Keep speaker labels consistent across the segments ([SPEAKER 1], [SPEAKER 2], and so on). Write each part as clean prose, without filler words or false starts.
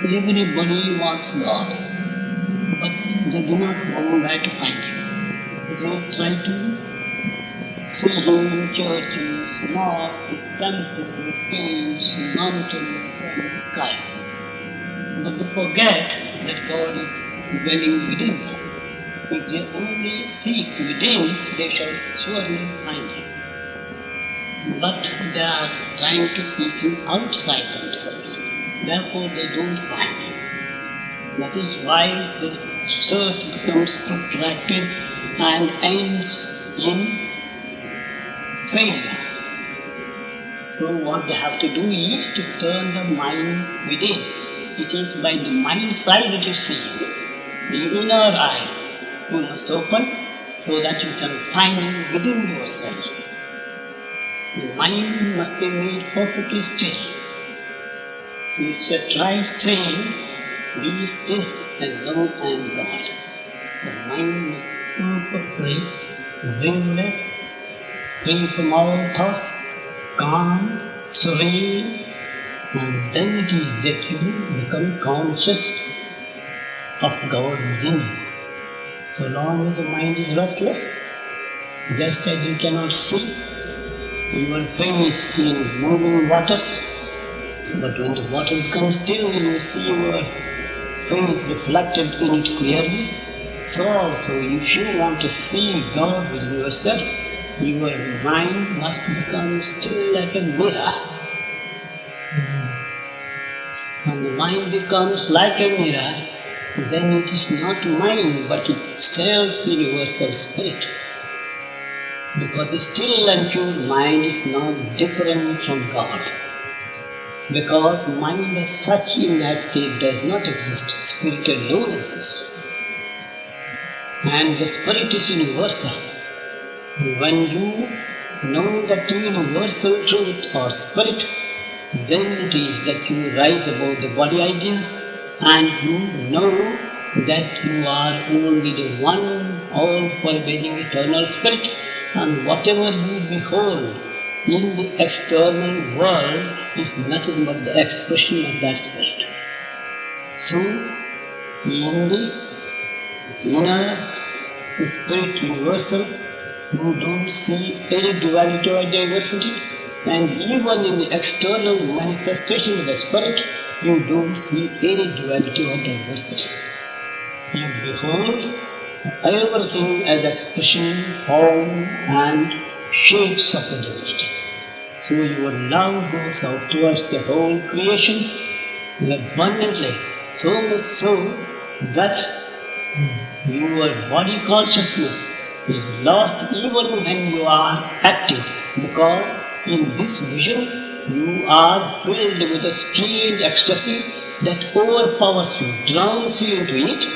[SPEAKER 1] Everybody wants God, but they do not know where to find Him. They try to see Him in churches, mosques, temples, caves, mountains, and the sky. But they forget that God is dwelling within them. If they only seek within, they shall surely find Him. But they are trying to seek Him outside themselves. Therefore they don't find Him. That is why the search becomes protracted and ends in failure. So what they have to do is to turn the mind within. It is by the mind side that you see Him. The inner eye you must open so that you can find Him within yourself. The mind must be made perfectly still. It's a tribe saying, be still and know I am God. The mind must be perfectly blameless, free from all thoughts, calm, serene, and then it is that you become conscious of God within you. So long as the mind is restless, just as you cannot see your face in moving waters, but when the water becomes still, you see your face reflected in it clearly. So also, if you want to see God within yourself, your mind must become still like a mirror. When the mind becomes like a mirror, then it is not mind, but itself universal spirit. Because a still and pure mind is not different from God. Because mind as such in that state does not exist, spirit alone exists. And the spirit is universal. When you know that universal truth or spirit, then it is that you rise above the body idea and you know that you are only the one all-pervading eternal spirit, and whatever you behold in the external world is nothing but the expression of that spirit. So, in the inner spirit universal, you don't see any duality or diversity, and even in the external manifestation of the spirit, you don't see any duality or diversity. You behold everything as expression, form, and shapes of the divinity. So your love goes out towards the whole creation abundantly, so much so that your body consciousness is lost even when you are active, because in this vision you are filled with a strange ecstasy that overpowers you, drowns you into it,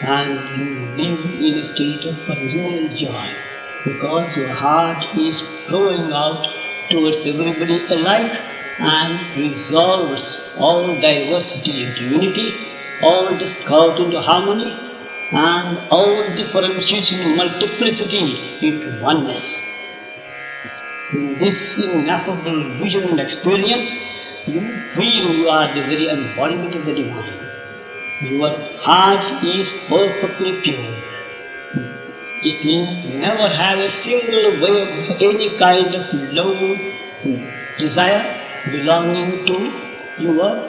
[SPEAKER 1] and you live in a state of perennial joy, because your heart is flowing out towards everybody alike and resolves all diversity into unity, all discord into harmony, and all differentiation and multiplicity into oneness. In this ineffable vision and experience, you feel you are the very embodiment of the divine. Your heart is perfectly pure. It will never have a single wave of any kind of low desire belonging to your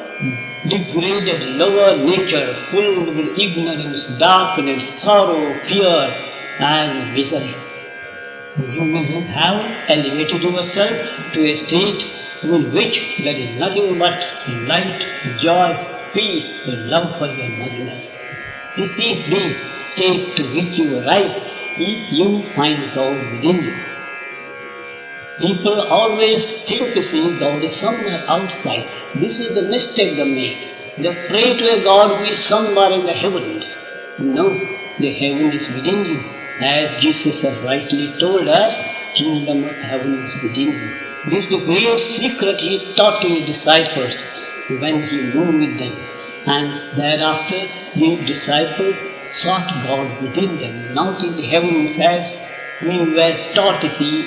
[SPEAKER 1] degraded lower nature, filled with ignorance, darkness, sorrow, fear, and misery. You will have elevated yourself to a state in which there is nothing but light, joy, peace, love for your nothingness. This is the state to which you arrive if you find God within you. People always think to see God is somewhere outside. This is the mistake they make. They pray to a God who is somewhere in the heavens. No, the heaven is within you. As Jesus has rightly told us, kingdom of heaven is within you. This is the great secret He taught to His disciples when He moved with them. And thereafter the disciples sought God within them, not in the heavens as we were taught to see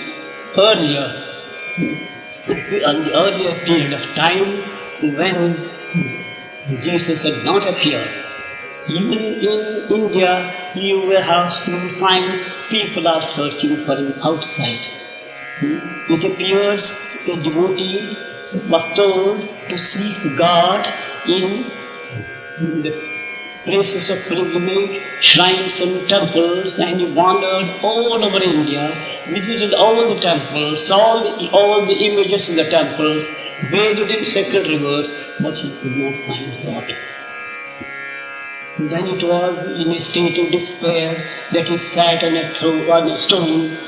[SPEAKER 1] earlier, in the earlier period of time when Jesus had not appeared. Even in India, you will find people are searching for him outside. It appears the devotee was told to seek God in the places of pilgrimage, shrines and temples, and he wandered all over India, visited all the temples, saw all the images in the temples, bathed in sacred rivers, but he could not find God. Then it was in a state of despair that he sat on a stone,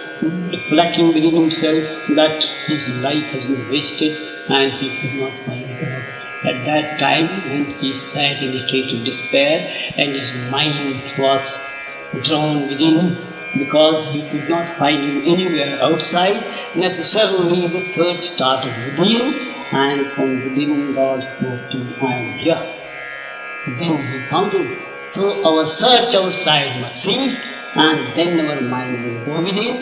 [SPEAKER 1] reflecting within himself that his life has been wasted and he could not find God. At that time, when he sat in a state of despair and his mind was drawn within because he could not find him anywhere outside, necessarily the search started within, and from within God spoke to him, I am here. Then he found him. So our search outside must cease, and then our mind will go within,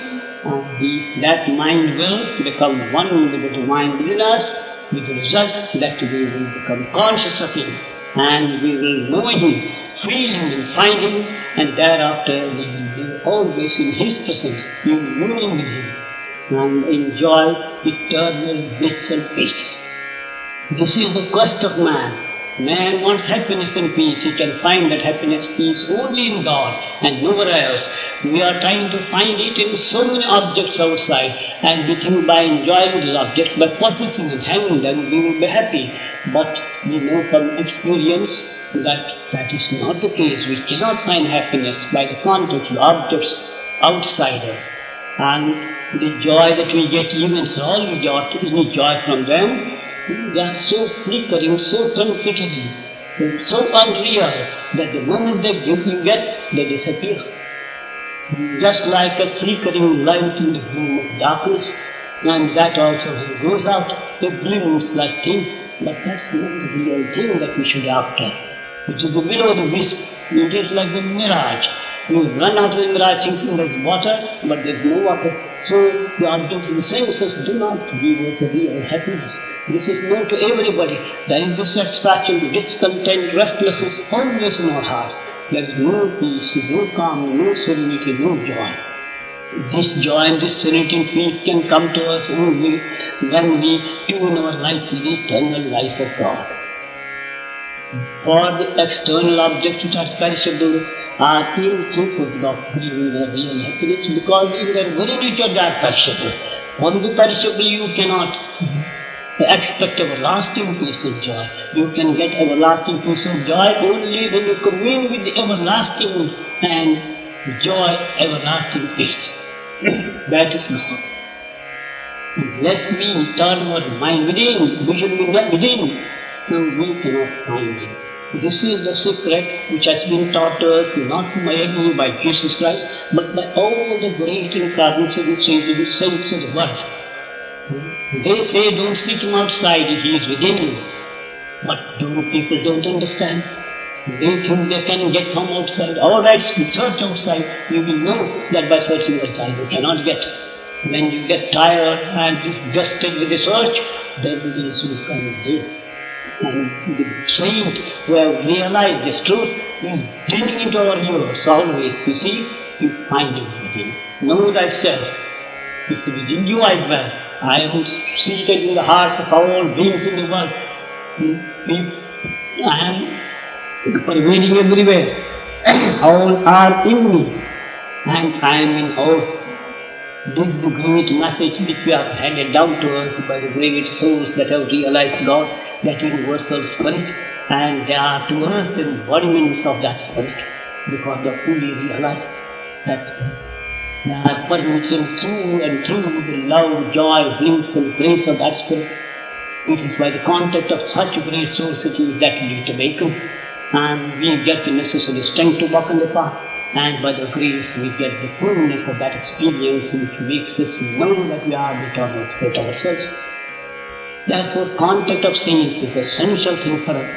[SPEAKER 1] and that mind will become one with the divine within us, with the result that we will become conscious of him, and we will know him, feel him and find him, and thereafter we will be always in his presence, in union with him, and enjoy eternal bliss and peace. This is the quest of man. Man wants happiness and peace. He can find that happiness, peace only in God and nowhere else. We are trying to find it in so many objects outside, and we think by enjoying those objects, by possessing and having them, we will be happy. But we know from experience that is not the case. We cannot find happiness by the contact of objects outside us. And the joy that we get, even so, we get any joy from them, they are so flickering, so transitory, so unreal, that the moment you get, they disappear. Just like a flickering light in the gloom of darkness, and that also when it goes out, it gleams like thing, but that's not the real thing that we should after. It is the will of the wisp. It is like the mirage. You run out of the mirage thinking there is water, but there is no water. So the objects of the senses do not give us a real happiness. This is known to everybody. There is dissatisfaction, discontent, restlessness always in our hearts. There is no peace, no calm, no serenity, no joy. This joy and this serenity and peace can come to us only when we tune our life with the eternal life of God. For the external objects which are perishable are incapable of giving a real happiness, because in their very nature they are perishable. On the perishable you cannot expect everlasting peace and joy. You can get everlasting peace and joy only when you commune with the everlasting and joy, everlasting peace. That is God. Unless we turn our mind within, vision within, we cannot find it. This is the secret which has been taught us not merely by Jesus Christ, but by all the great incarnations, saints of the world. They say don't seek him outside, he is within you. But people don't understand. They think they can get from outside. Alright, search outside. You will know that by searching outside you cannot get. When you get tired and disgusted with the search, then it is you come there. And the saint who have realized this truth is digging into our ears always. You see, you find him within. Know thyself. You see, within you I dwell. I am seated in the hearts of all beings in the world. I am pervading everywhere. All are in me, and I am in all. This is the great message which we have handed down to us by the great souls that have realized God, that universal spirit, and they are to us the embodiments of that spirit, because they fully realize that spirit. They are permeating through and through the love, joy, bliss and grace of that spirit. It is by the contact of such great soul cities that we get awakened, and we get the necessary strength to walk on the path. And by the grace we get the fullness of that experience which makes us know that we are the eternal spirit ourselves. Therefore, contact of saints is an essential thing for us.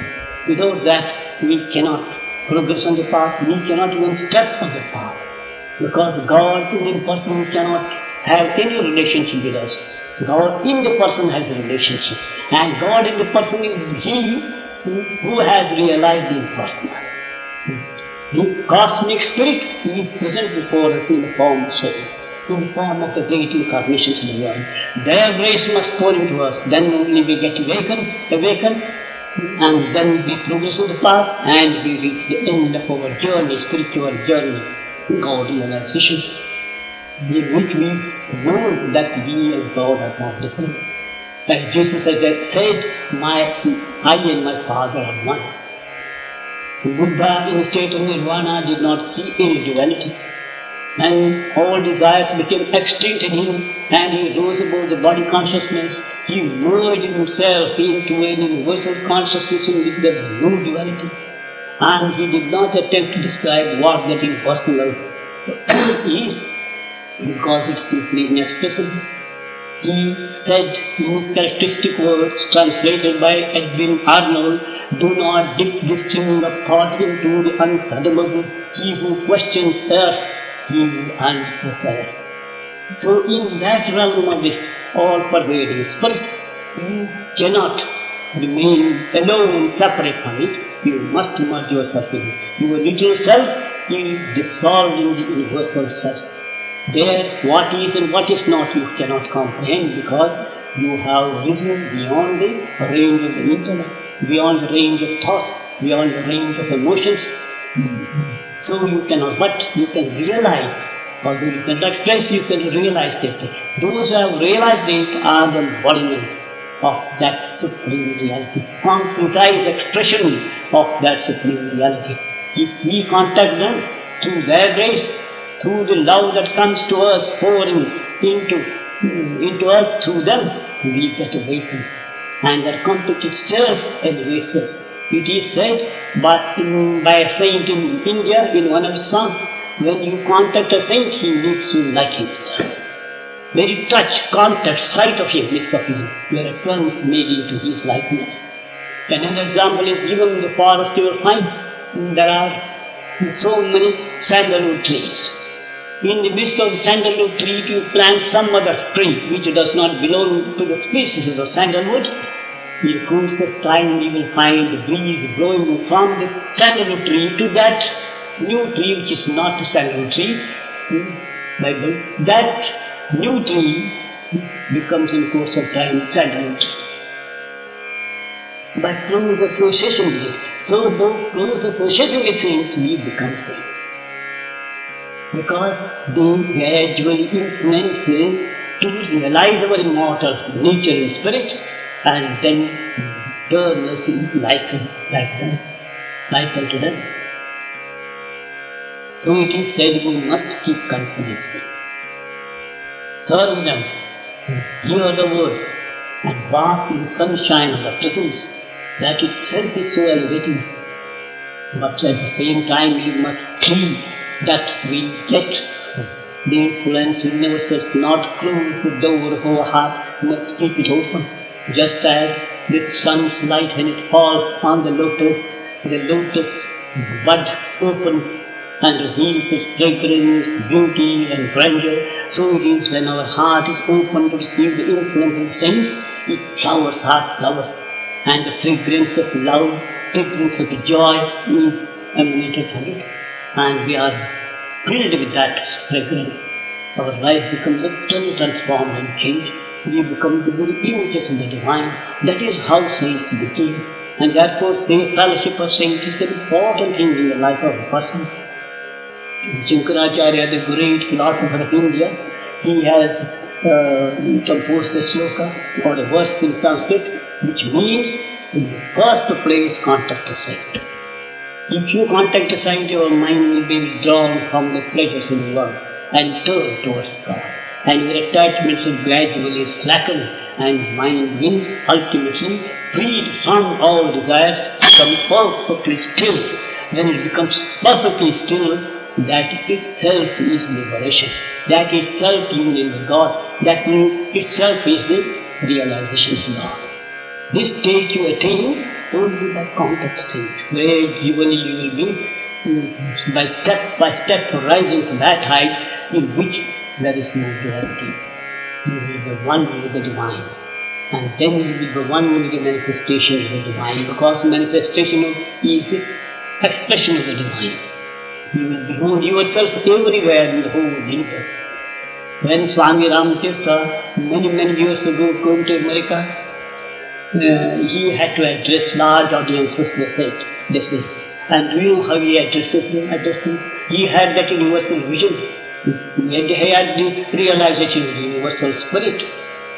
[SPEAKER 1] Without that, we cannot progress on the path, we cannot even step on the path. Because God in the person cannot have any relationship with us. God in the person has a relationship. And God in the person is He who has realized the impersonal. The cosmic spirit is present before us in the form of souls, in the form of the great incarnations of the world. Their grace must pour into us, then only we get awakened, and then we progress in the path, and we reach the end of our journey, spiritual journey, God realization, in which we know that we as God are not different. Like Jesus said, I and my Father are one. Buddha in the state of nirvana did not see any duality, and all desires became extinct in him, and he rose above the body consciousness. He merged himself into a universal consciousness in which there is no duality, and he did not attempt to describe what that impersonal is, because it's simply inexpressible. He said in his characteristic words, translated by Edwin Arnold, "Do not dip the stream of thought into the unfathomable. He who questions earth, he who answers earth." So in that realm of the all-pervading spirit, you cannot remain alone, separate from it. You must merge yourself in it. Your little self is dissolved in the universal self. There, what is and what is not, you cannot comprehend, because you have risen beyond the range of the intellect, beyond the range of thought, beyond the range of emotions. So you cannot, but you can realize, although you cannot express, you can realize this. Those who have realized it are the embodiments of that supreme reality, concretized expression of that supreme reality. If we contact them through their grace, through the love that comes to us, pouring into us through them, we get awakened. And that contact itself elevates us. It is said by a saint in India in one of his songs, when you contact a saint, he makes you like himself. Very touch, contact, sight of him is sufficient. You are at once made into his likeness. Another example is given in the forest. You will find there are so many sandalwood trees. In the midst of the sandalwood tree, if you plant some other tree which does not belong to the species of the sandalwood, in the course of time you will find the breeze blowing from the sandalwood tree to that new tree which is not a sandalwood tree. Bible, that new tree becomes in the course of time sandalwood tree. By close association with it. So by close association with saints, we become saints. Because they gradually influences to realize our immortal nature and spirit, and then turn us like unto them. So it is said we must keep confidence, serve them, hear the words, and bask in the sunshine of the presence. That itself is so elevating. But at the same time, you must see that we get the influence in ourselves, not close the door of our heart, not keep it open. Just as the sun's light, when it falls on the lotus bud opens and reveals its fragrance, beauty and grandeur. So it is when our heart is open to receive the influence of the saints, it flowers, heart flowers, and the fragrance of love, fragrance of the joy is emanated from it. And we are filled with that fragrance. Our life becomes utterly transformed and changed. We become the very images of the divine. That is how saints became. And therefore, fellowship of saints is an important thing in the life of a person. Shankaracharya, the great philosopher of India, he has composed a sloka or a verse in Sanskrit, which means, in the first place, contact a saint. If you contact a saint, your mind will be withdrawn from the pleasures in the world and turn towards God. And your attachments will gradually slacken, and mind will ultimately, freed from all desires, become perfectly still. When it becomes perfectly still, that itself is liberation. That itself union with God. That itself is the realization of God. This state you attain only by contact state. Gradually you will be, by step rising to that height in which there is no duality. You will be one with the divine. And then you will be one with the manifestation of the divine, because manifestation is the expression of the divine. You will behold yourself everywhere in the whole universe. When Swami Ramdas many years ago came to America, he had to address large audiences, they say. And do you know how he addressed them? He had that universal vision. He had the realization of the universal spirit.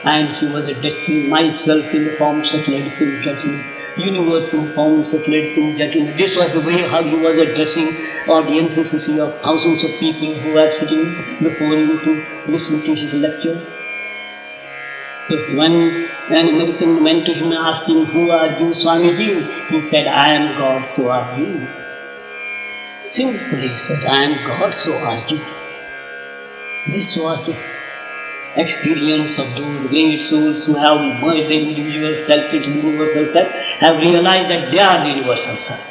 [SPEAKER 1] And he was addressing myself in the forms of ladies and gentlemen, universal forms of ladies and gentlemen. This was the way how he was addressing audiences, you see, of thousands of people who were sitting before him to listen to his lecture. So when an American went to him asking, "Who are you, Swamiji?" He said, "I am God, so are you." Simply said, "I am God, so are you." This was the experience of those great souls who have merged the individual self into the universal self, have realized that they are the universal self.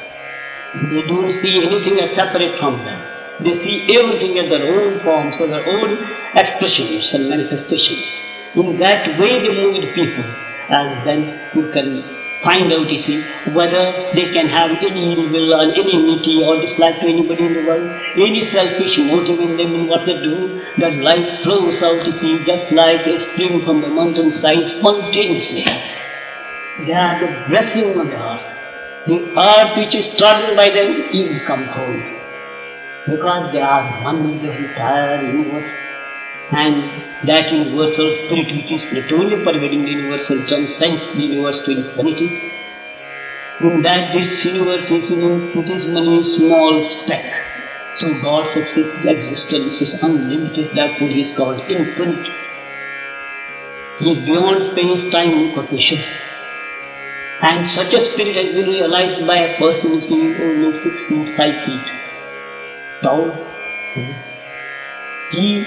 [SPEAKER 1] They don't see anything as separate from them. They see everything as their own forms, as their own expressions and manifestations. In that way they move with people, and then you can find out, you see, whether they can have any ill will or any enmity or dislike to anybody in the world, any selfish motive in them in what they do. That life flows out, you see, just like a spring from the mountain side spontaneously. They are the blessing on the earth. The earth which is trodden by them, it will come home. Because they are one with the entire universe. And that universal spirit which is not only pervading the universe and transcends the universe to infinity, in that this universe is it is only a small speck. So God's existence is unlimited, therefore He is called infinite. He is beyond space-time possession. And such a spirit has been realized by a person who is only 6 feet, 5 feet tall. He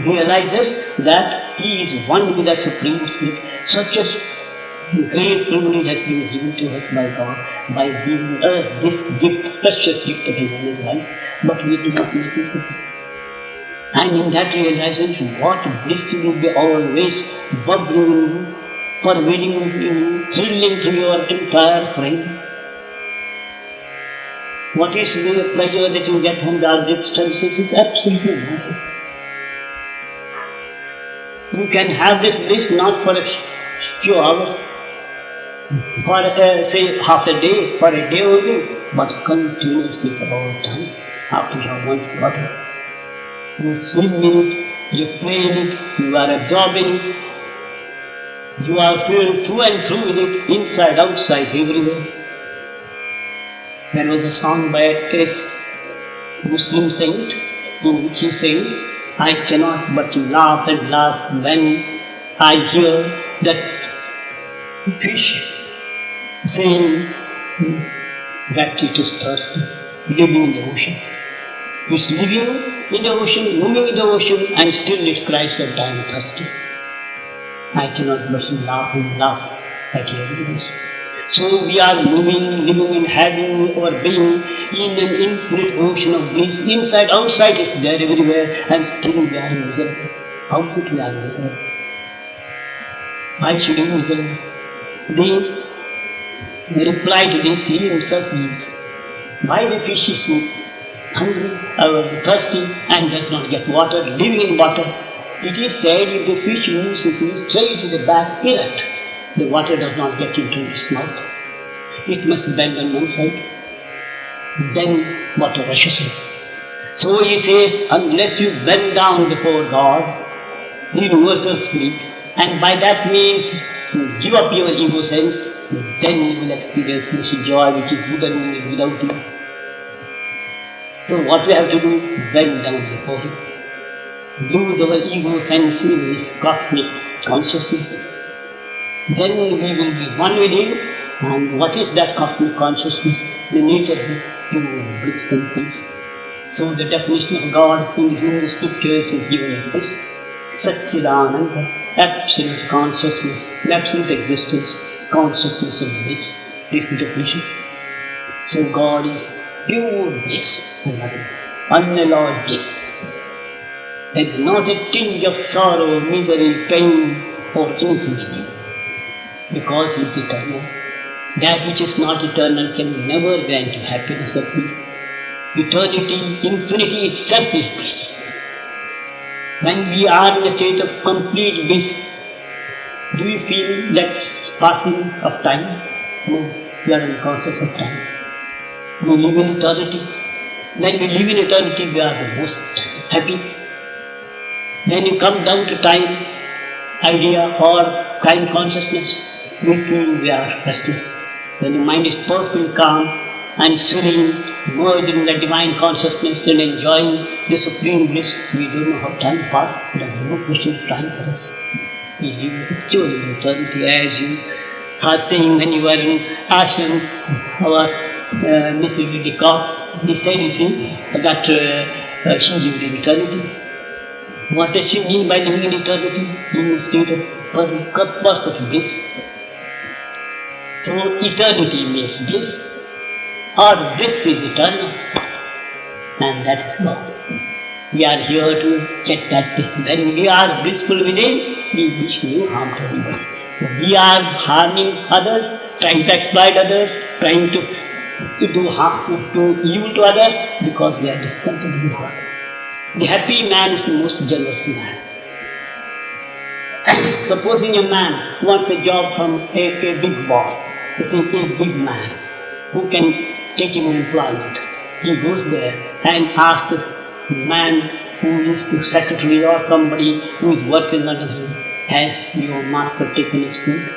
[SPEAKER 1] realizes that he is one with that Supreme Spirit. Such a great privilege has been given to us by God, by giving us this gift, precious gift of human life, but we do not make use of it. And in that realization, what bliss will be always bubbling in you, pervading in you, thrilling through your entire frame. What is the pleasure that you get from the object senses? It's absolutely nothing. You can have this bliss not for a few hours, for say half a day, for a day only, but continuously for all time, after you have once got it. You swim in it, you play in it, you are absorbed in it, you are filled through and through with it, inside, outside, everywhere. There was a song by a Muslim saint in which he says, "I cannot but laugh and laugh when I hear that fish saying that it is thirsty, living in the ocean. It's living in the ocean, moving in the ocean, and still it cries that I am thirsty. I cannot but laugh and laugh at hearing this." So we are moving, living and having our being in an infinite ocean of bliss. Inside, outside, it's there everywhere, and still we are miserable. How is it we are miserable? Why should we be miserable? The reply to this, he himself gives. Why the fish is hungry, thirsty, and does not get water, living in water? It is said if the fish moves straight to the back erect, the water does not get into its mouth. It must bend on one side. Then water rushes in. So he says, unless you bend down before God, the universal spirit, and by that means give up your ego sense, then you will experience this joy which is within you and without you. So what we have to do? Bend down before Him. Lose our ego sense in His cosmic consciousness. Then we will be one with Him. And what is that cosmic consciousness? The nature of pure bliss and peace. So the definition of God in the Hindu scriptures is given as this: Satchidananda, absolute consciousness, absolute existence, consciousness of bliss. This is the definition. So God is pure bliss and nothing, unalloyed bliss. There is not a tinge of sorrow, misery, pain, or anything in Him. because He is eternal. That which is not eternal can never grant you happiness or peace. Eternity, infinity itself is bliss. When we are in a state of complete bliss, do you feel that passing of time? No, we are unconscious of time. We live in eternity. When we live in eternity, we are the most happy. When you come down to time, idea or time consciousness, we feel we are restless. When the mind is perfectly calm and serene, merged in the divine consciousness and enjoying the supreme bliss, we don't know how time passes. There is no question of time for us. We live actually in eternity, as you are saying when you were in ashram. Our Mrs. Dickoff, he said, you see, that she lived in eternity. What does she mean by living in eternity? In a state of perfect bliss. So eternity means bliss, or bliss is eternal, and that is God. We are here to get that bliss. When we are blissful within, we wish no harm to anybody. We are harming others, trying to exploit others, trying to do harm, to evil to others, because we are discontented in heart. The happy man is the most generous man. Supposing a man wants a job from a big boss, say a big man who can take him employment. He goes there and asks this man who is the secretary or somebody who is working under him, has your master taken his food?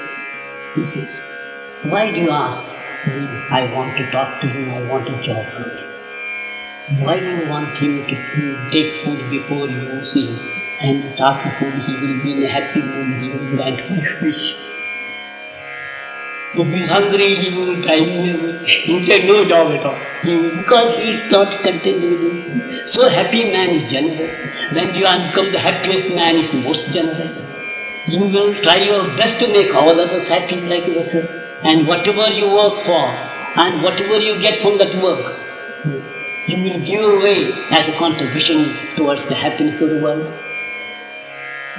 [SPEAKER 1] He says, why do you ask? I want to talk to him, I want a job from him. Why do you want him to take food before you see him? And after food he will be in a happy mood, he will grant my wish. If he is hungry, he will drive me away. He will take no job at all. Because he is not content with him. So happy man is generous. When you become the happiest man, is the most generous. You will try your best to make all others happy like yourself. And whatever you work for, and whatever you get from that work, you will give away as a contribution towards the happiness of the world.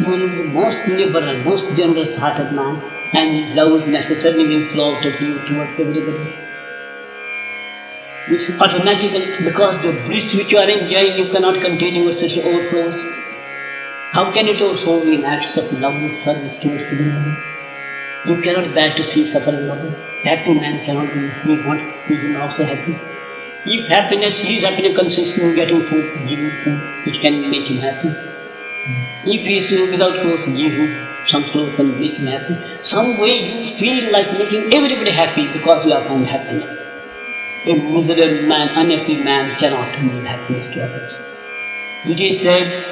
[SPEAKER 1] You will be the most liberal, most generous-hearted man, and love necessarily will flow out of you towards everybody. It's automatically, because the bliss which you are enjoying, you cannot continue with such overflows. How can it overflow in acts of love and service towards everybody? You cannot bear to see suffering others. Happy man cannot be, he wants to see him also happy. If his happiness consists in getting food, give him food, which can make him happy. If he is without clothes, give him some clothes and make him happy. Some way you feel like making everybody happy because you have found happiness. A miserable man, unhappy man cannot give happiness to others. It is said,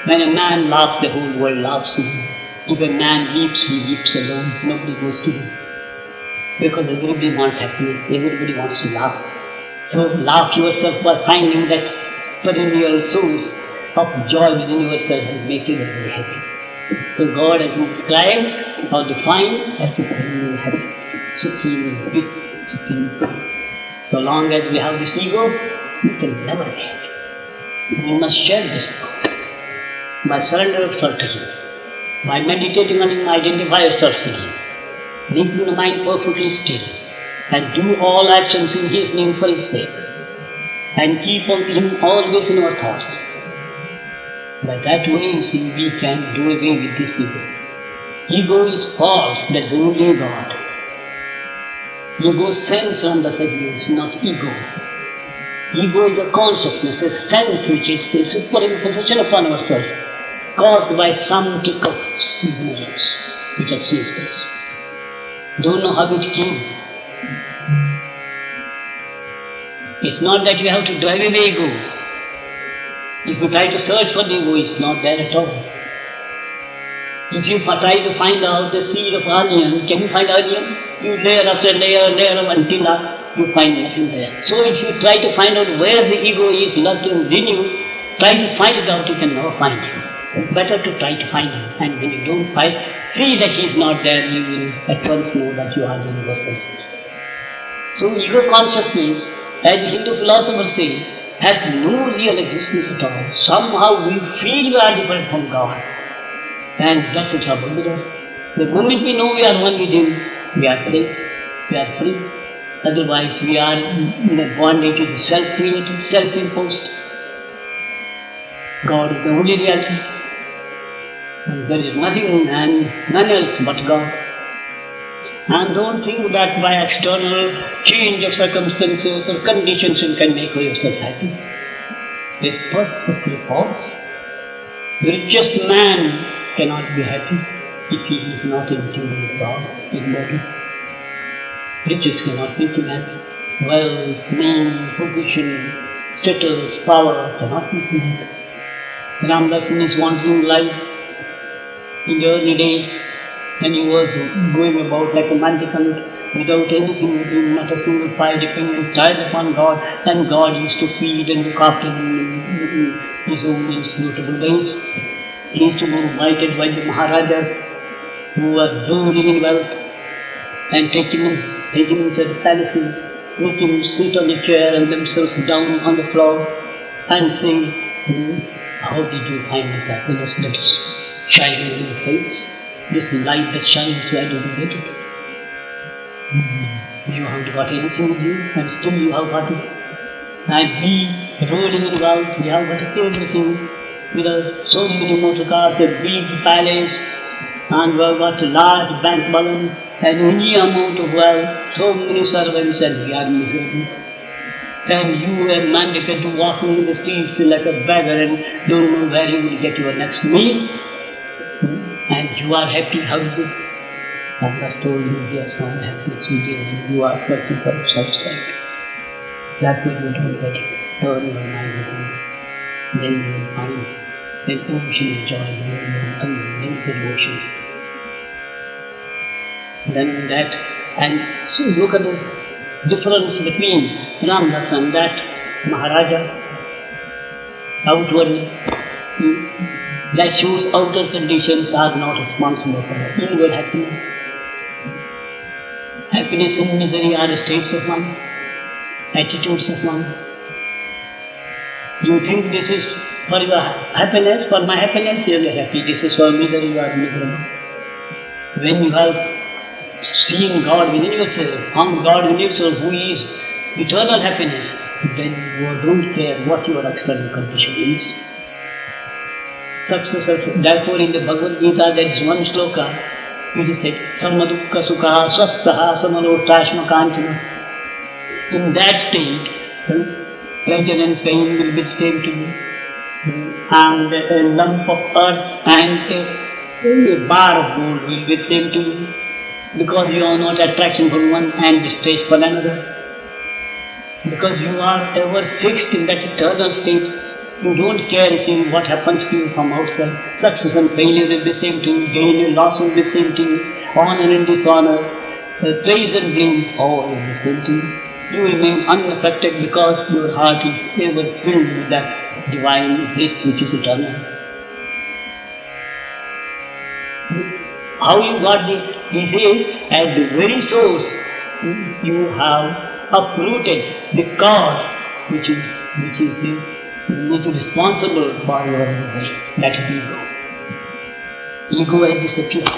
[SPEAKER 1] when a man laughs, the whole world laughs with him. If a man weeps, he weeps alone. Nobody goes to him. Because everybody wants happiness, everybody wants to laugh. So laugh yourself by finding that perennial source of joy within yourself and make everybody happy. So God has been described or defined as supreme happiness, supreme bliss, supreme peace. So long as we have this ego, we can never be happy. We must share this ego by surrender ourselves to Him, by meditating on Him, identify ourselves with Him, making the mind perfectly still, and do all actions in His name for His sake, and keep Him always in our thoughts. By that way, you see, we can do away with this ego. Ego is false, there is only God. Ego sense, Ramdas has used, not ego. Ego is a consciousness, a sense which is a superimposition upon ourselves, caused by some tick of ignorance which has seized us. Don't know how it came. It's not that we have to drive away ego. If you try to search for the ego, it's not there at all. If you try to find out the seed of onion, can you find onion? You layer after layer until you find nothing there. So if you try to find out where the ego is lurking within you, try to find it out, you can never find him. Better to try to find him. And when you don't find, see that he is not there, you will at once know that you are the universal spirit. So ego consciousness, as the Hindu philosophers say, has no real existence at all. Somehow we feel we are different from God. And that's the trouble with us. The moment we know we are one with Him, we are safe, we are free. Otherwise, we are in a bondage to the self-created, self-imposed. God is the only reality. And there is nothing and none else but God. And don't think that by external change of circumstances or conditions you can make yourself happy. It's perfectly false. The richest man cannot be happy if he is not in tune with God, in body. Riches cannot make him happy. Wealth, name, position, status, power cannot make him happy. Ramdas in his wandering life, in the early days, when he was going about like a mendicant, without anything with him, not a single pie, dependent entirely upon God, and God used to feed and look after him in his own inscrutable days. He used to be invited by the Maharajas who were rolling in wealth and take him into the palaces, make him sit on the chair and themselves down on the floor and say, how did you find this happiness that is shining in your face? This light that shines, why do you get it? You haven't got anything with you, and still you have got it. And we, rolling in wealth, we have got everything with us. So many motor cars, a big palace, and we have got a large bank balance, and any amount of wealth, so many servants, and we are miserable. And you are mandated to walk in the streets like a beggar and don't know where you will get your next meal. And you are happy, how is it? Ramdas told you, yes, my happiness within you. You are searching for it outside. That way you don't get it. Turn your mind within. Then you will find an ocean of joy, an unlimited ocean. Then that, and so look at the difference between Ramdas and that Maharaja. Outwardly, that shows outer conditions are not responsible for the inward happiness. Happiness and misery are states of mind, attitudes of mind. You think this is for your happiness, for my happiness, you are happy. This is for misery, you are miserable. When you have seen God within yourself, found God within yourself who is eternal happiness, then you don't care what your external condition is. Success, therefore in the Bhagavad Gita there is one sloka, it is said, Samadukka Sukha Swastaha Samalotashma Kantina. In that state, pleasure and pain will be the same to you. And a lump of earth and a bar of gold will be the same to you. Because you are not attraction for one and distress for another. Because you are ever fixed in that eternal state. You don't care if what happens to you from outside. Success and failure will be the same to you. Gain and loss will be the same to you. Honor and dishonor, praise and blame, all will be the same to you. You remain unaffected because your heart is ever filled with that divine bliss which is eternal. How you got this? He says, at the very source, you have uprooted the cause which is responsible for your misery. That is ego. Ego has disappeared.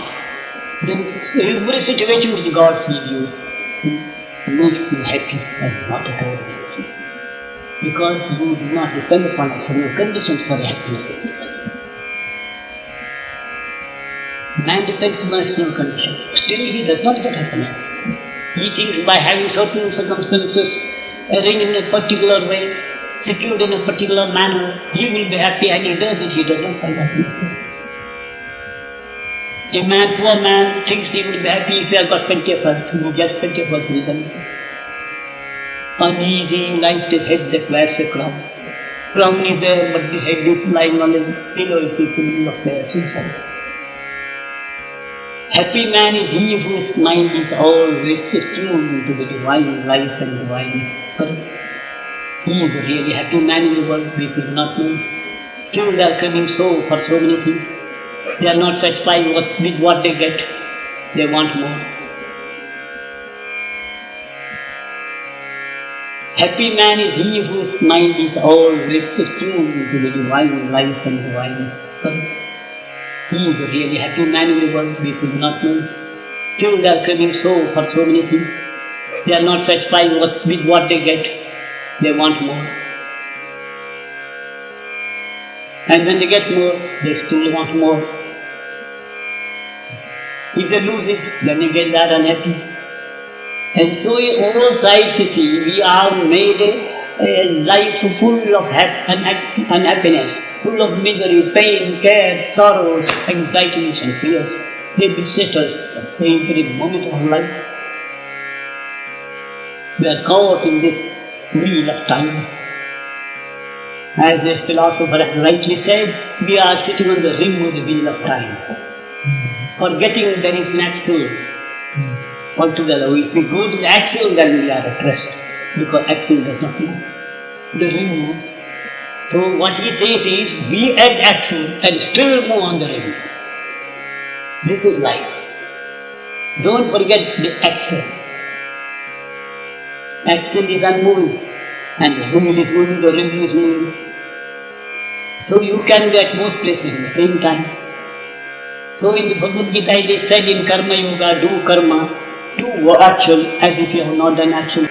[SPEAKER 1] Then every situation which God sees you makes you happy and not at all miserable. Because you do not depend upon external conditions for happiness and misery. Man depends on external conditions. Still he does not get happiness. He thinks by having certain circumstances arranged in a particular way, secured in a particular manner, he will be happy, and he does it, he does not find happiness. A man, poor man, thinks he will be happy if he has got plenty of earth. He gets plenty of earth, he is unhappy. Uneasy lies the head that wears a crown. Crown is there, but the head is lying on the pillow, is full of hairs inside. Happy man is he whose mind is always attuned to the divine life and divine spirit. He is a really happy man in the world, we could not know. Still they are coming for so many things. They are not satisfied with what they get. They want more. Happy man is he whose mind is always attuned to the divine life and divine spirit. he is a really happy man in the world, we could not know. Still they are craving for so many things. They are not satisfied with what they get. They want more. And when they get more, they still want more. If they lose it, then again they are unhappy. And so in all sides, you see, we are made a life full of unhappiness, full of misery, pain, care, sorrows, anxieties and fears. They beset us every moment of life. We are caught in this wheel of time. As this philosopher has rightly said, we are sitting on the rim of the wheel of time, forgetting there is an axle altogether. If we go to the axle, then we are at rest, because axle does not move. The rim moves. So what he says is, be at axle and still move on the rim. This is life. Don't forget the axle. Axle is unmoving, and the wheel is moving, the rim is moving. So you can be at both places at the same time. So in the Bhagavad Gita it is said in Karma Yoga, do karma, do action as if you have not done action.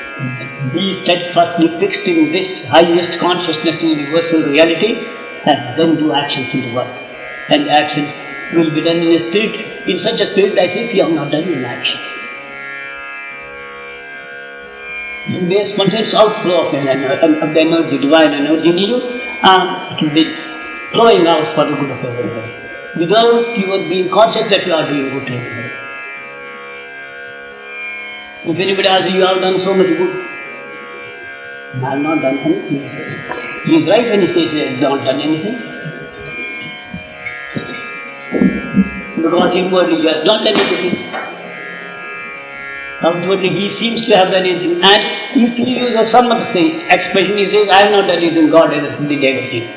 [SPEAKER 1] Be steadfastly fixed in this highest consciousness in universal reality, and then do actions in the world. And actions will be done in a spirit, in such a spirit as if you have not done an action. There will be a spontaneous outflow of the energy, divine energy in you, and it will be flowing out for the good of everybody, without you being conscious that you are doing good to everybody. If anybody asks you, have done so much good, I have not done anything, he says. He is right when he says he has not done anything. Because inwardly he has not done anything. Outwardly he seems to have done anything. And if he uses some other expression, he says, I have not done anything, God has done everything.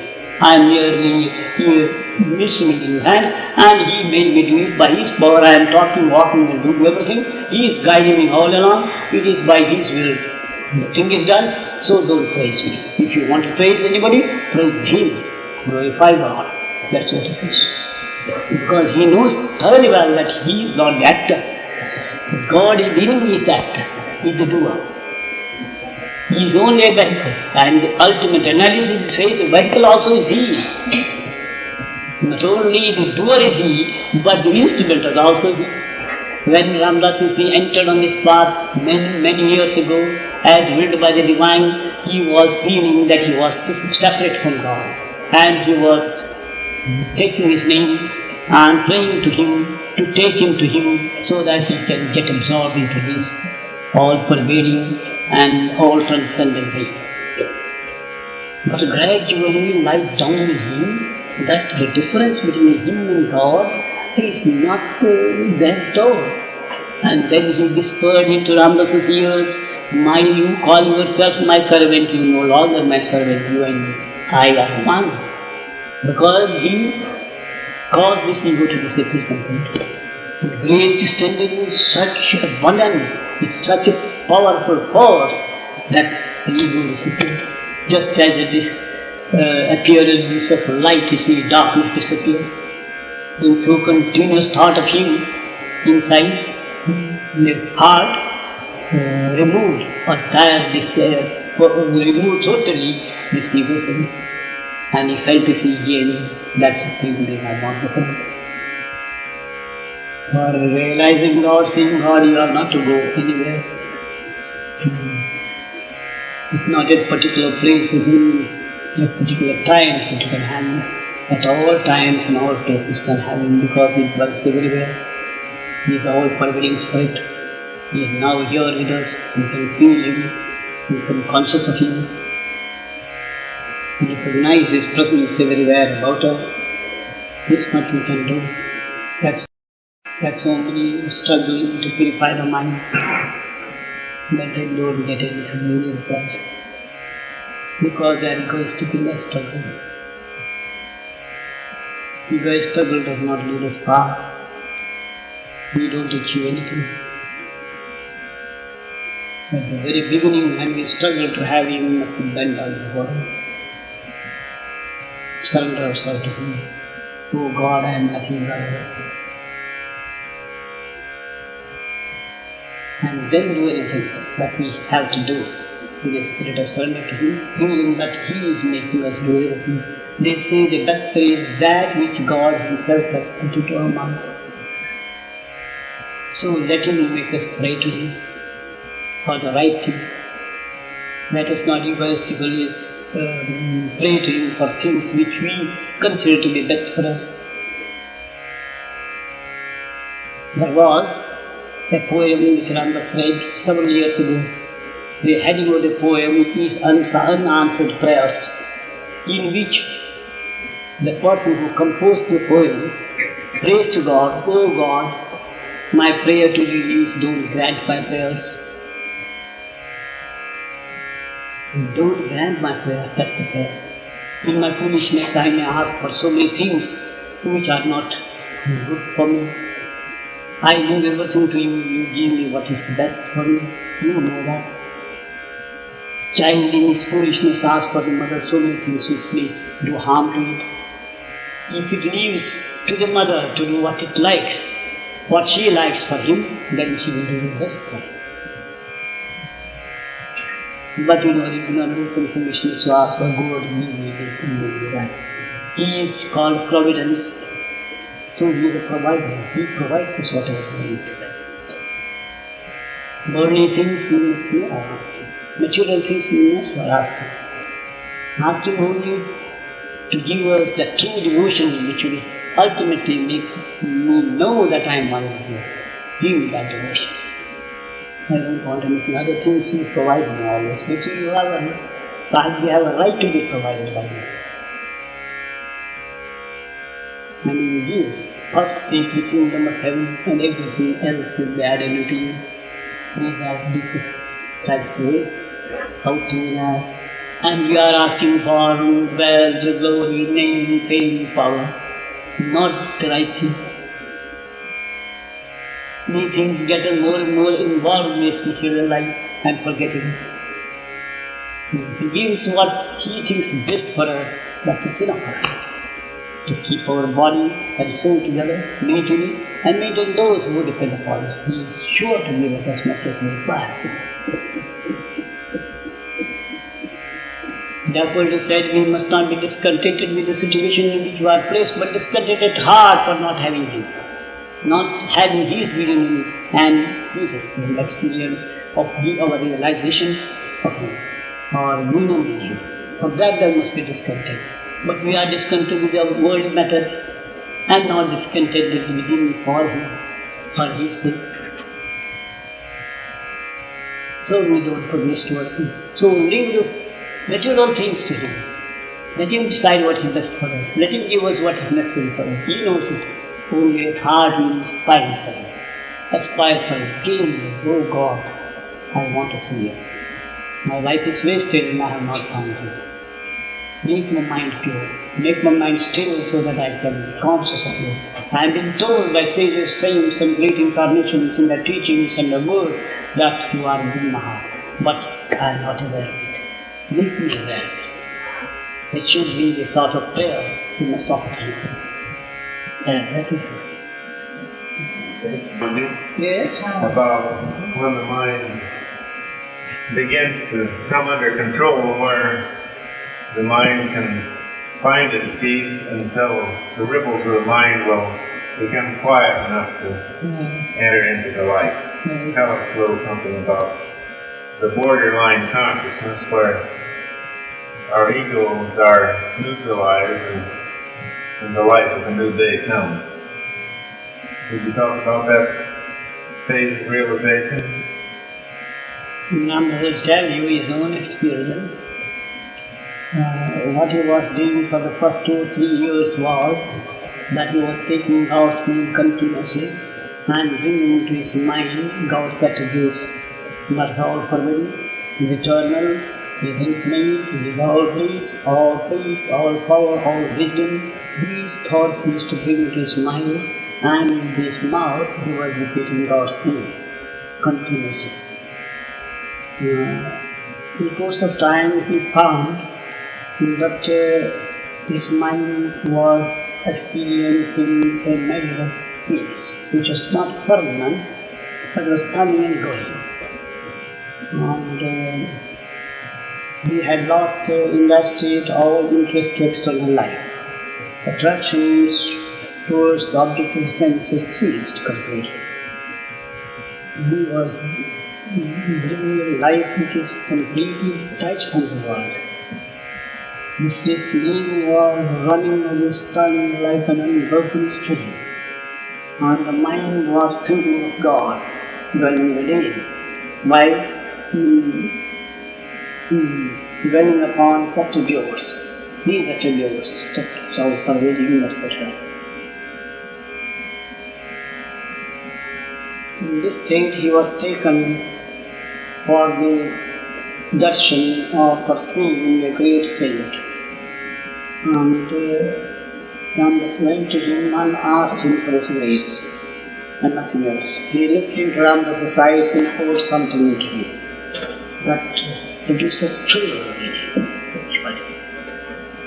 [SPEAKER 1] I am merely instrument in his hands, and he made me do it by his power. I am talking, walking and doing everything. He is guiding me all along. It is by his will the thing is done, so don't praise me. If you want to praise anybody, praise him. Glorify God. That's what he says. Because he knows thoroughly well that he is not the actor. God is in him, he is the actor, he is the doer. He is only a vehicle, and the ultimate analysis says the vehicle also is he. Not only the doer is he, but the instrument is also he. When Ramdas entered on this path many years ago, as willed by the divine, he was feeling that he was separate from God, and he was taking his name and praying to him, to take him to him, so that he can get absorbed into his all-pervading and all-transcendent way. But gradually light dawned in him that the difference between him and God is not there at all. And then he whispered into Ramdas' ears, you call yourself my servant, you no longer my servant, you and I are one. Because he caused this ego to disappear completely. His grace descended in such abundance, with such a powerful force, that the ego disappeared. Just as at this appearance of light, you see, darkness disappears. And so continuous thought of him inside the heart removed removed totally this ego sense. And he felt this again, that's the thing they have not become. For realizing God, seeing God, you are not to go anywhere. It's not at particular places, at particular times that you can have him. At all times and all places you can have him, because he works everywhere. He is the all-pervading spirit. He is now here with us. We can feel him, we become conscious of him, and recognize his presence everywhere about us. This much we can do. That's so many struggling to purify the mind, but they don't get anything in themselves, because they are egoistic in their struggle. Egoist struggle does not lead us far. We don't achieve anything. At the very beginning, when we struggle to have him, we must bend down before him. Surrender ourselves to him. Oh God, I am messenger of yours. And then do anything that we have to do in a spirit of surrender to Him, feeling that He is making us do everything. They say the best prayer is that which God Himself has put into our mouth. So let Him make us pray to Him for the right thing. Let us not egoistically pray to Him for things which we consider to be best for us. There was a poem which Ramdas read several years ago. The heading of the poem is Unanswered Prayers, in which the person who composed the poem prays to God, "Oh God, my prayer to you is, don't grant my prayers. Don't grant my prayers," that's the prayer. In my foolishness I may ask for so many things which are not good for me. I leave everything to you, you give me what is best for me. You know that. Child in its foolishness asks for the mother so many things which may do harm to it. If it leaves to the mother to do what it likes, what she likes for him, then she will do the best for him. But the ignorance and foolishness who ask for God, give me this and give me that. He is called Providence. So He is a provider. He provides us whatever we need. Worldly things we must never ask Him. Material things we must never ask Him. Ask Him only to give us the true devotion which will ultimately make me know that I am one with You. Give me that devotion. I don't want anything. Other things You provide me always. But we have a right to be provided by You. And you give. First seek the kingdom of heaven and everything else will be added unto you. We have deepest Christ way, how to that. And we are asking for wealth, glory, name, fame, power. Not the right thing. These things get us more and more involved in this material life and forget Him. He gives what He thinks best for us, that is enough for us. To keep our body and soul together, maintain it, and maintain those who depend upon us. He is sure to give us as much as we require. Therefore it is said we must not be discontented with the situation in which we are placed, but discontented at heart for not having Him. Not having His vision and His experience of our realization of Him, or union with Him. For that there must be discontent. But we are discontented with our worldly matters and not discontented with Him for Him, for His sake. So we don't progress towards Him. So leave the material things to Him. Let Him decide what is best for us. Let Him give us what is necessary for us. He knows it. Only at heart we aspire for Him. Aspire for Him. Dream, oh God, I want to see You. My life is wasted and I have not found You. Make my mind pure, make my mind still so that I can be conscious of You. I have been told by sages, saints and great incarnations in their teachings and their words that You are within my heart, but I am not aware of it. Make me aware of it. It should be the sort of prayer we must offer to You. That's it.
[SPEAKER 2] Yes? About when the mind begins to come under control, where the mind can find its peace until the ripples of the mind will become quiet enough to enter into the light. Tell us a little something about the borderline consciousness where our egos are neutralized and the light of the new day comes. Would you talk about that phase of realization?
[SPEAKER 1] Ramdas will tell you his own experience. What he was doing for the first 2 or 3 years was that he was taking God's name continuously and bringing into his mind God's attributes. That's all forbidden. He is eternal, He is infinite, He is all peace, all power, all wisdom. These thoughts he used to bring into his mind, and in his mouth he was repeating God's name continuously. In the course of time he found that his mind was experiencing a measure of peace, which was not permanent, but was coming and going. And he had lost in that state all interest to external life. Attractions towards the object of the senses ceased completely. He was living a life which is completely detached from the world. If this name was running on his tongue like an unbroken stream, and the mind was thinking of God during the day, while dwelling upon such attributes, these attributes, all pervading, etc. In this state he was taken for the darshan or for seeing a great saint. And Ramdas went to him and asked him for his grace and nothing else. He looked into Ramdas' eyes and poured something into him that produced a thrill in him,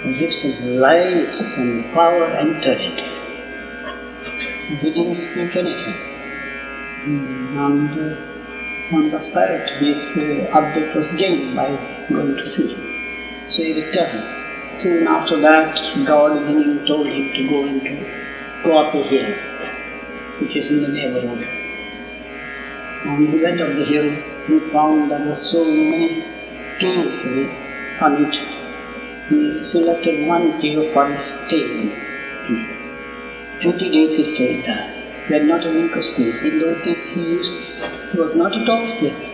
[SPEAKER 1] as if some light, some power entered it. He didn't speak anything. And on the spirit, his object was gained by going to see him. So he returned. Soon after that, God again told him to go up a hill, which is in the neighborhood. And he went up the hill. He found there were so many caves on it. He selected one cave for his stay. 20 days he stayed there. He had not a wink of sleep. In those days he was not at all sleepy.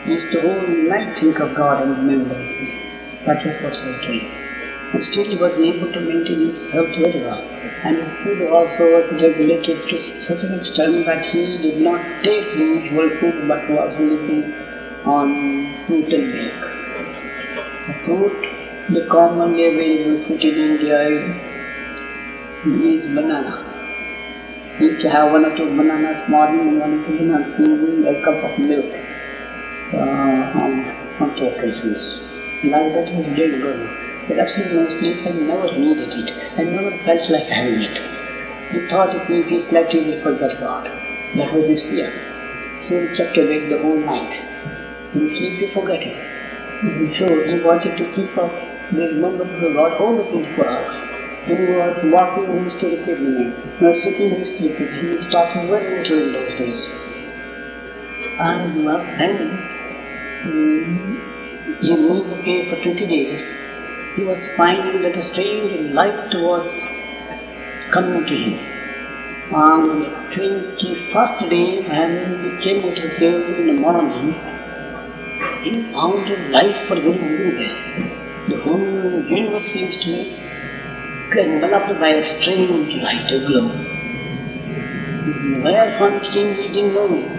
[SPEAKER 1] He used the whole night think of God and remember his name. That was what he was doing. And still he was able to maintain his health very well. And food also was regulated to such an extent that he did not take the usual food but was living on fruit and milk. The fruit, the commonly available fruit in India is banana. He used to have 1 or 2 bananas morning and 1 or 2 bananas evening, a cup of milk on 2 occasions. Like that he was doing good. But absolutely no sleep and never needed it and never felt like having it. He thought if he slept he would forget God. That was his fear. So he kept awake the whole night. In sleep he forgot him. So he wanted to keep up the remembrance of God all the 24 hours. When he was walking, he used to repeat the name. When he was sitting, he used to repeat. He was talking very little in those days. And then he moved the cave for 20 days. He was finding that a strange light was coming to him. On the 21st day, when he came out of the cave in the morning, he found a light for him everywhere. The whole universe seems to be enveloped by a strange light, a glow. Where from it came, he didn't know.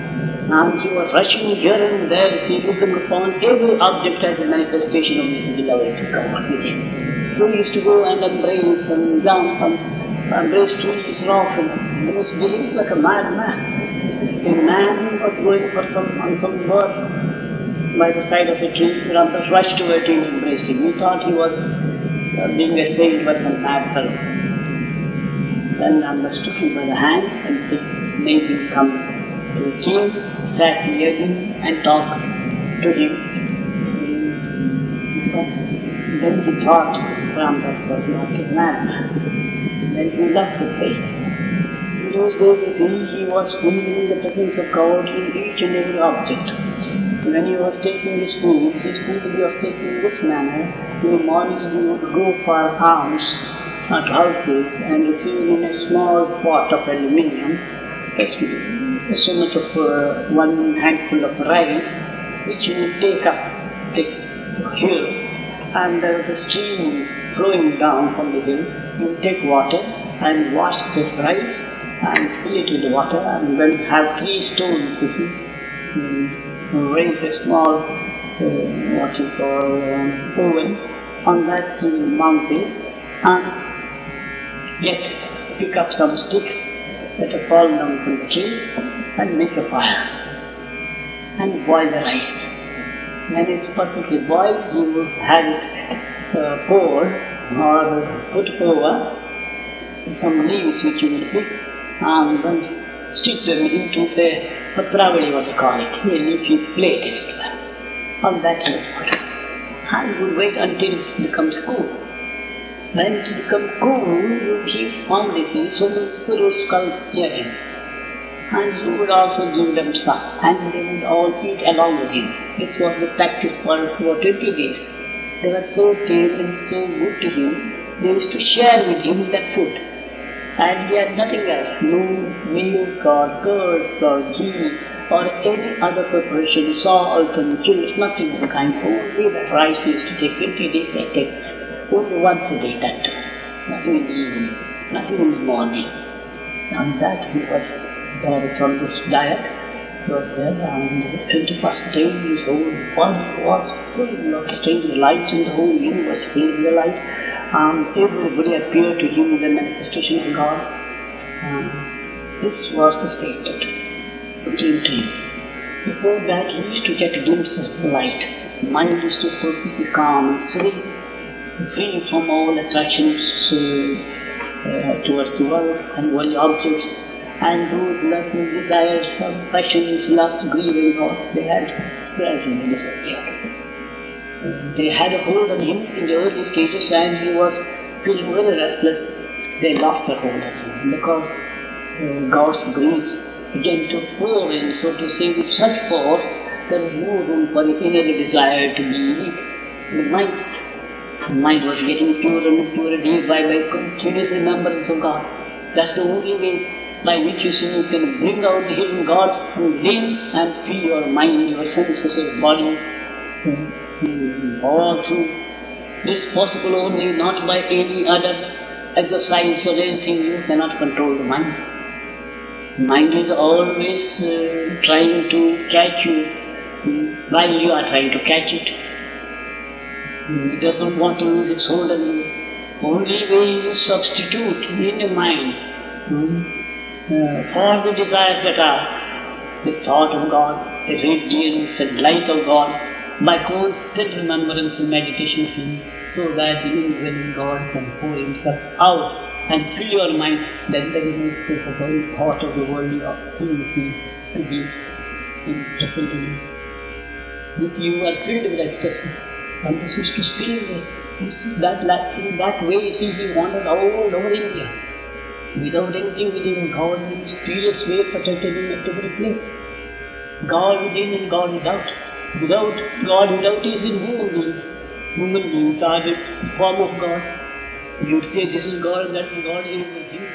[SPEAKER 1] And he was rushing here and there, looking upon every object as a manifestation of his beloved God within. So he used to go and embrace and jump and embrace trees, rocks, and he was behaving like a madman. A man was going on some work by the side of a tree. Ramdas rushed toward him and embraced him. He thought he was being assailed by some mad fellow. Then Ramdas took him by the hand and made him come to the king, sat near him and talked to him. But then he thought Ramdas was not a madman. Then he left the place. In those days, he was feeling the presence of God in each and every object. When he was taking his food he was taking in this manner. In the morning he would go for alms at houses and receive in a small pot of aluminium so much of 1 handful of rice, which he would take hill, and there was a stream flowing down from the hill. He would take water and wash the rice and fill it with the water, and then have 3 stones, raise a small oven. On that he will mount this and pick up some sticks that have fallen down from the trees and make a fire and boil the rice. When it's perfectly boiled, he will have it poured or put over some leaves which you will pick and then stick them into the patravadi, what they call it, a leafy plate, etc. On that you put. And would wait until it becomes cool. When it becomes cool, he found so many squirrels come near him. And he would also give them some, and they would all eat along with him. This was the practice for 20 days. They were so tame and so good to him, they used to share with him that food. And he had nothing else, no milk or curds or ghee or any other preparation, salt and chilies, nothing of the kind. Only that rice he used to take 20 days, I take only once a day that time. Nothing in the evening, nothing in the morning. And that he was there on this diet. He was there, and the 21st day his whole body was full of strange light, and the whole universe filled with the light. Everybody appeared to him in the manifestation of God. This was the state that came to him. Before that, he used to get glimpses of the light. Mind used to be calm and serene, free from all attractions towards the world and worldly objects, and those lurking desires, passions, lust, greed, and all, they had gradually disappeared. They had a hold on him in the early stages, and he was feeling very restless. They lost their hold on him because God's grace began to pour in, so to say, with such force, there was no room for any desire to be weak. The mind was getting purer and purer day by continuous remembrance of God. That's the only way by which you can bring out the hidden God within and fill your mind, your senses, your body, all through. This is possible only not by any other exercise or anything. You cannot control the mind. Mind is always trying to catch you while you are trying to catch it. It doesn't want to lose its hold on you. Only way you substitute in the mind for the desires that are the thought of God, the radiance and light of God, by constant remembrance and meditation of Him, so that the indwelling God can pour Himself out and fill your mind. Then there is no scope of any thought of the worldly things to be present in you. If you are filled with ecstasy, and this is to spill away. In that way, you see, he wandered all over India, without anything within. God in a mysterious way protected him at every place. God within and God without. Without God, without is in human beings. Human beings are the form of God. You'd say this is God, that is God, everything is God.